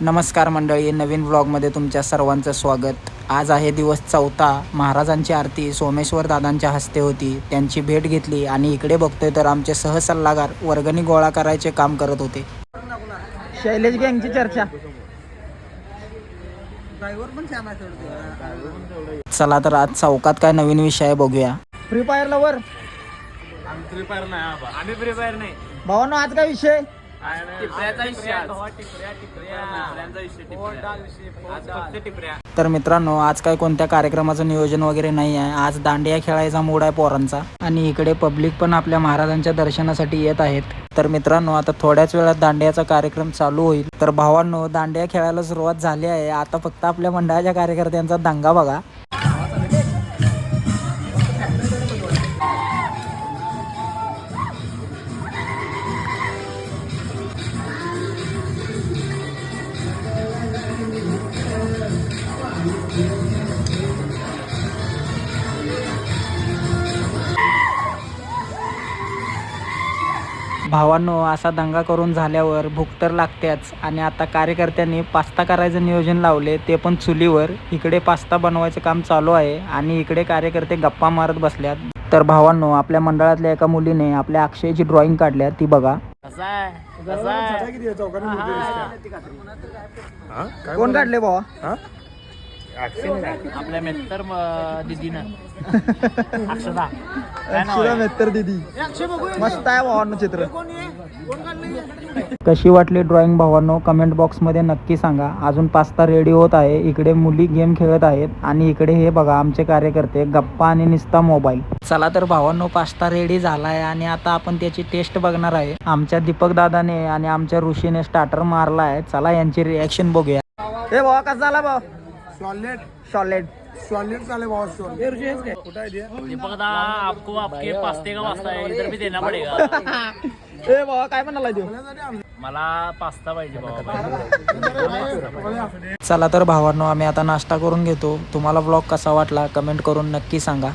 नमस्कार मंडळी, नवीन व्लॉगमध्ये तुमच्या सर्वांचं स्वागत। आज आहे दिवस 4था। महाराजांची आरती सोमेश्वर दादांच्या हस्ते होती। त्यांची भेट घेतली आणि इकडे बघतोय तर आमचे सहसल्लागार वर्गणी गोळा करायचे काम करत होते। शैलेश गँगची चर्चा। चला तर आज चौकात काय नवीन विषय आहे बघूया। Free fire lover free fire नाही आम्ही फ्री फायर नाही भावांनो, आज काय विषय? तर मित्रांनो, आज काय कोणत्या कार्यक्रमाचं नियोजन वगैरे नाही आहे। आज दांडिया खेळायचा मूड आहे पोरांचा आणि इकडे पब्लिक पण आपल्या महाराजांच्या दर्शनासाठी येत आहेत। तर मित्रांनो, आता थोड्याच वेळात दांडियाचा कार्यक्रम चालू होईल। तर भावांनो, दांडिया खेळायला सुरुवात झाली आहे। आता फक्त आपल्या मंडळाच्या कार्यकर्त्यांचा दंगा बघा। भावांनो, असा दंगा करून झाल्यावर भूक तर लागतेच आणि आता कार्यकर्त्यांनी पास्ता करायचं नियोजन लावले, ते पण चुलीवर। इकडे पास्ता बनवायचं काम चालू आहे आणि इकडे कार्यकर्ते गप्पा मारत बसल्यात। तर भावांनो, आपल्या मंडळातल्या एका मुलीने आपल्या अक्षयची ड्रॉइंग काढल्या, ती बघा। कोण काढले भावा? आपल्या मेत्तर दीदीनं अक्षरा मेत्तर दीदी। मस्त आहे भावांनो चित्र। कशी वाटली ड्रॉइंग भावांनो, कमेंट बॉक्स मध्ये नक्की सांगा। अजून पास्ता रेडी होत आहे। इकडे मुली गेम खेळत आहेत आणि इकडे हे बघा आमचे कार्यकर्ते गप्पा आणि निस्ता मोबाईल। चला तर भावांनो, पास्ता रेडी झालाय आणि आता आपण त्याची टेस्ट बघणार आहे। आमच्या दीपक दादाने आणि आमच्या ऋषीने स्टार्टर मारला आहे। चला यांची रिॲक्शन बघूया। हे भावा, कसा झाला भाऊ? सॉलिड चाले भावा। दीपक दा, आपको आपके पास्ते का वास्ता है, इधर भी देना पडेगा। ए भावा, काय म्हणाला तू? मला पास्ता पाहिजे बाबा। चला तर भावांनो, आम्ही आता नाश्ता करून घेतो। तुम्हाला व्लॉग कसा वाटला कमेंट करून नक्की सांगा।